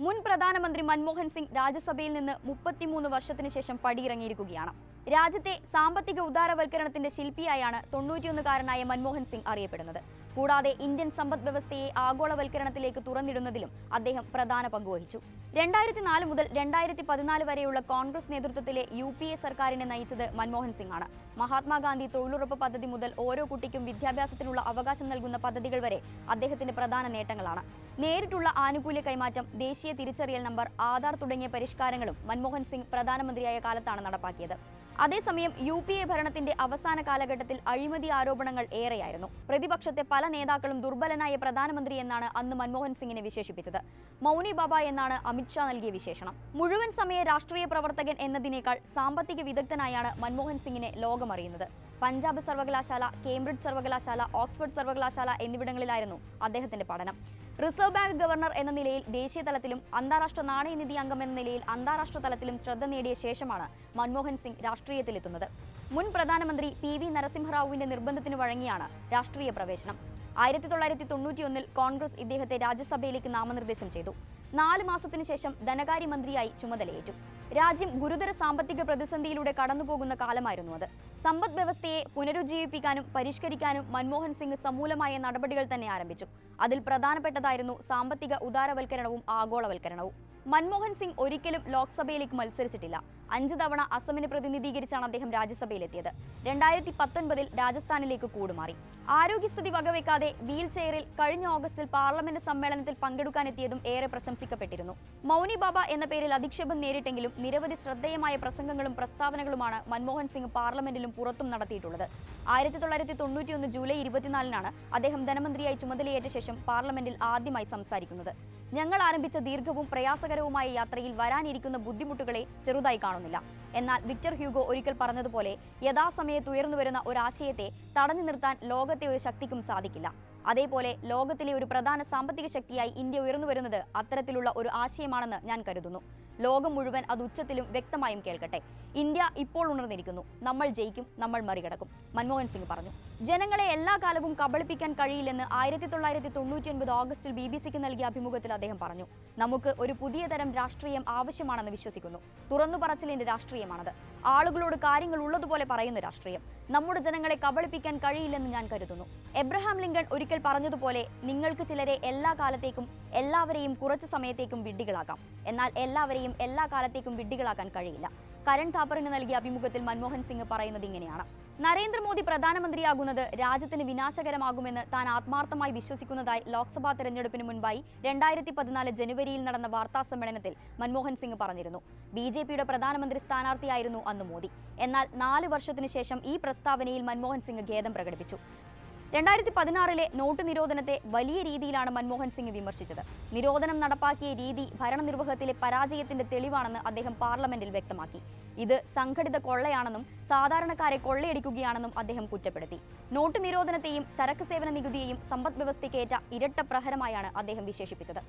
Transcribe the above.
മുൻ പ്രധാനമന്ത്രി മൻമോഹൻ സിംഗ് രാജ്യസഭയിൽ നിന്ന് 33 വർഷത്തിന് ശേഷം പടിയിറങ്ങിയിരിക്കുകയാണ്. രാജ്യത്തെ സാമ്പത്തിക ഉദാരവൽക്കരണത്തിന്റെ ശില്പിയായാണ് 91കാരനായ മൻമോഹൻ സിംഗ് അറിയപ്പെടുന്നത്. കൂടാതെ ഇന്ത്യൻ സമ്പദ് വ്യവസ്ഥയെ ആഗോളവൽക്കരണത്തിലേക്ക് തുറന്നിടുന്നതിലും അദ്ദേഹം പ്രധാന പങ്കുവഹിച്ചു. 2004 മുതൽ 2014 വരെയുള്ള കോൺഗ്രസ് നേതൃത്വത്തിലെ UPA സർക്കാരിനെ നയിച്ചത് മൻമോഹൻ സിംഗ് ആണ്. മഹാത്മാഗാന്ധി തൊഴിലുറപ്പ് പദ്ധതി മുതൽ ഓരോ കുട്ടിക്കും വിദ്യാഭ്യാസത്തിനുള്ള അവകാശം നൽകുന്ന പദ്ധതികൾ വരെ അദ്ദേഹത്തിന്റെ പ്രധാന നേട്ടങ്ങളാണ്. നേരിട്ടുള്ള ആനുകൂല്യ കൈമാറ്റം, ദേശീയ തിരിച്ചറിയൽ നമ്പർ, ആധാർ തുടങ്ങിയ പരിഷ്കാരങ്ങളും മൻമോഹൻ സിംഗ് പ്രധാനമന്ത്രിയായ കാലത്താണ് നടപ്പാക്കിയത്. അതേസമയം UPA ഭരണത്തിന്റെ അവസാന കാലഘട്ടത്തിൽ അഴിമതി ആരോപണങ്ങൾ ഏറെയായിരുന്നു. പ്രതിപക്ഷത്തെ പല നേതാക്കളും ദുർബലനായ പ്രധാനമന്ത്രി എന്നാണ് അന്ന് മൻമോഹൻ സിംഗിനെ വിശേഷിപ്പിച്ചത്. മൗനി ബാബ എന്നാണ് അമിത്ഷാ നൽകിയ വിശേഷണം. മുഴുവൻ സമയ രാഷ്ട്രീയ പ്രവർത്തകൻ എന്നതിനേക്കാൾ സാമ്പത്തിക വിദഗ്ധനായാണ് മൻമോഹൻ സിംഗിനെ ലോകമറിയുന്നത്. പഞ്ചാബ് സർവകലാശാല, കേംബ്രിഡ്ജ് സർവകലാശാല, ഓക്സ്ഫോർഡ് സർവകലാശാല എന്നിവിടങ്ങളിലായിരുന്നു അദ്ദേഹത്തിന്റെ പഠനം. റിസർവ് ബാങ്ക് ഗവർണർ എന്ന നിലയിൽ ദേശീയ തലത്തിലും അന്താരാഷ്ട്ര നാണയനിധി അംഗം എന്ന നിലയിൽ അന്താരാഷ്ട്ര തലത്തിലും ശ്രദ്ധ നേടിയ ശേഷമാണ് മൻമോഹൻ സിംഗ് രാഷ്ട്രീയത്തിലെത്തുന്നത്. മുൻ പ്രധാനമന്ത്രി PV നരസിംഹറാവുവിന്റെ നിർബന്ധത്തിന് വഴങ്ങിയാണ് രാഷ്ട്രീയ പ്രവേശനം. 1991 കോൺഗ്രസ് ഇദ്ദേഹത്തെ രാജ്യസഭയിലേക്ക് നാമനിർദ്ദേശം ചെയ്തു. 4 മാസത്തിനു ശേഷം ധനകാര്യമന്ത്രിയായി ചുമതലയേറ്റു. രാജ്യം ഗുരുതര സാമ്പത്തിക പ്രതിസന്ധിയിലൂടെ കടന്നുപോകുന്ന കാലമായിരുന്നു അത്. സമ്പദ് വ്യവസ്ഥയെ പുനരുജ്ജീവിപ്പിക്കാനും പരിഷ്കരിക്കാനും മൻമോഹൻ സിംഗ് സമൂലമായ നടപടികൾ തന്നെ ആരംഭിച്ചു. അതിൽ പ്രധാനപ്പെട്ടതായിരുന്നു സാമ്പത്തിക ഉദാരവൽക്കരണവും ആഗോളവൽക്കരണവും. മൻമോഹൻ സിംഗ് ഒരിക്കലും ലോക്സഭയിലേക്ക് മത്സരിച്ചിട്ടില്ല. 5 തവണ അസമിനെ പ്രതിനിധീകരിച്ചാണ് അദ്ദേഹം രാജ്യസഭയിലെത്തിയത്. 2019 രാജസ്ഥാനിലേക്ക് കൂടുമാറി. ആരോഗ്യസ്ഥിതി വകവെക്കാതെ വീൽ ചെയറിൽ കഴിഞ്ഞ ഓഗസ്റ്റിൽ പാർലമെന്റ് സമ്മേളനത്തിൽ പങ്കെടുക്കാനെത്തിയതും ഏറെ പ്രശംസിക്കപ്പെട്ടിരുന്നു. മൗനി ബാബ എന്ന പേരിൽ അധിക്ഷേപം നേരിട്ടെങ്കിലും നിരവധി ശ്രദ്ധേയമായ പ്രസംഗങ്ങളും പ്രസ്താവനകളുമാണ് മൻമോഹൻ സിംഗ് പാർലമെന്റിലും പുറത്തും നടത്തിയിട്ടുള്ളത്. 1991 ജൂലൈ 24 അദ്ദേഹം ധനമന്ത്രിയായി ചുമതലയേറ്റ ശേഷം പാർലമെന്റിൽ ആദ്യമായി സംസാരിക്കുന്നത്. ഞങ്ങൾ ആരംഭിച്ച ദീർഘവും പ്രയാസകരവുമായ യാത്രയിൽ വരാനിരിക്കുന്ന ബുദ്ധിമുട്ടുകളെ ചെറുതായി കാണുന്നില്ല. എന്നാൽ വിക്ടർ ഹ്യൂഗോ ഒരിക്കൽ പറഞ്ഞതുപോലെ, യഥാസമയത്ത് ഉയർന്നുവരുന്ന ഒരാശയത്തെ തടഞ്ഞു നിർത്താൻ ലോകത്തെ ഒരു ശക്തിക്കും സാധിക്കില്ല. അതേപോലെ ലോകത്തിലെ ഒരു പ്രധാന സാമ്പത്തിക ശക്തിയായി ഇന്ത്യ ഉയർന്നുവരുന്നത് അത്തരത്തിലുള്ള ഒരു ആശയമാണെന്ന് ഞാൻ കരുതുന്നു. ലോകം മുഴുവൻ അത് ഉച്ചത്തിലും വ്യക്തമായും കേൾക്കട്ടെ. ഇന്ത്യ ഇപ്പോൾ ഉണർന്നിരിക്കുന്നു. നമ്മൾ ജയിക്കും, നമ്മൾ മറികടക്കും, മൻമോഹൻ സിംഗ് പറഞ്ഞു. ജനങ്ങളെ എല്ലാ കാലവും കബളിപ്പിക്കാൻ കഴിയില്ലെന്ന് 1999 ഓഗസ്റ്റിൽ BBC-ക്ക് നൽകിയ അഭിമുഖത്തിൽ അദ്ദേഹം പറഞ്ഞു. നമുക്ക് ഒരു പുതിയ തരം രാഷ്ട്രീയം ആവശ്യമാണെന്ന് വിശ്വസിക്കുന്നു. തുറന്നു പറച്ചിലിന്റെ രാഷ്ട്രീയമാണത്. ആളുകളോട് കാര്യങ്ങൾ ഉള്ളതുപോലെ പറയുന്ന രാഷ്ട്രീയം. നമ്മുടെ ജനങ്ങളെ കബളിപ്പിക്കാൻ കഴിയില്ലെന്ന് ഞാൻ കരുതുന്നു. എബ്രഹാം ലിങ്കൺ ഒരിക്കൽ പറഞ്ഞതുപോലെ, നിങ്ങൾക്ക് ചിലരെ എല്ലാ കാലത്തേക്കും എല്ലാവരെയും കുറച്ച് സമയത്തേക്കും വിഡ്ഢികളാക്കാം. എന്നാൽ എല്ലാവരെയും എല്ലാ കാലത്തേക്കും വിഡ്ഢികളാക്കാൻ കഴിയില്ല. കരൺ താപ്പറിന് നൽകിയ അഭിമുഖത്തിൽ മൻമോഹൻ സിംഗ് പറയുന്നത് ഇങ്ങനെയാണ്: നരേന്ദ്രമോദി പ്രധാനമന്ത്രിയാകുന്നത് രാജ്യത്തിന് വിനാശകരമാകുമെന്ന് താൻ ആത്മാർത്ഥമായി വിശ്വസിക്കുന്നതായി ലോക്സഭാ തെരഞ്ഞെടുപ്പിന് മുൻപായി 2014 ജനുവരിയിൽ നടന്ന വാർത്താ സമ്മേളനത്തിൽ മൻമോഹൻ സിംഗ് പറഞ്ഞിരുന്നു. BJPയുടെ പ്രധാനമന്ത്രി സ്ഥാനാർത്ഥിയായിരുന്നു അന്ന് മോദി. എന്നാൽ 4 വർഷത്തിന് ശേഷം ഈ പ്രസ്താവനയിൽ മൻമോഹൻ സിംഗ് ഖേദം പ്രകടിപ്പിച്ചു. 2016 നോട്ട് നിരോധനത്തെ വലിയ രീതിയിലാണ് മൻമോഹൻ സിംഗ് വിമർശിച്ചത്. നിരോധനം നടപ്പാക്കിയ രീതി ഭരണനിർവഹണത്തിലെ പരാജയത്തിന്റെ തെളിവാണെന്ന് അദ്ദേഹം പാർലമെന്റിൽ വ്യക്തമാക്കി. ഇത് സംഘടിത കൊള്ളയാണെന്നും സാധാരണക്കാരെ കൊള്ളയടിക്കുകയാണെന്നും അദ്ദേഹം കുറ്റപ്പെടുത്തി. നോട്ട് നിരോധനത്തെയും ചരക്ക് സേവന നികുതിയെയും സമ്പദ് വ്യവസ്ഥയ്ക്കേറ്റ ഇരട്ട പ്രഹരമായാണ് അദ്ദേഹം വിശേഷിപ്പിച്ചത്.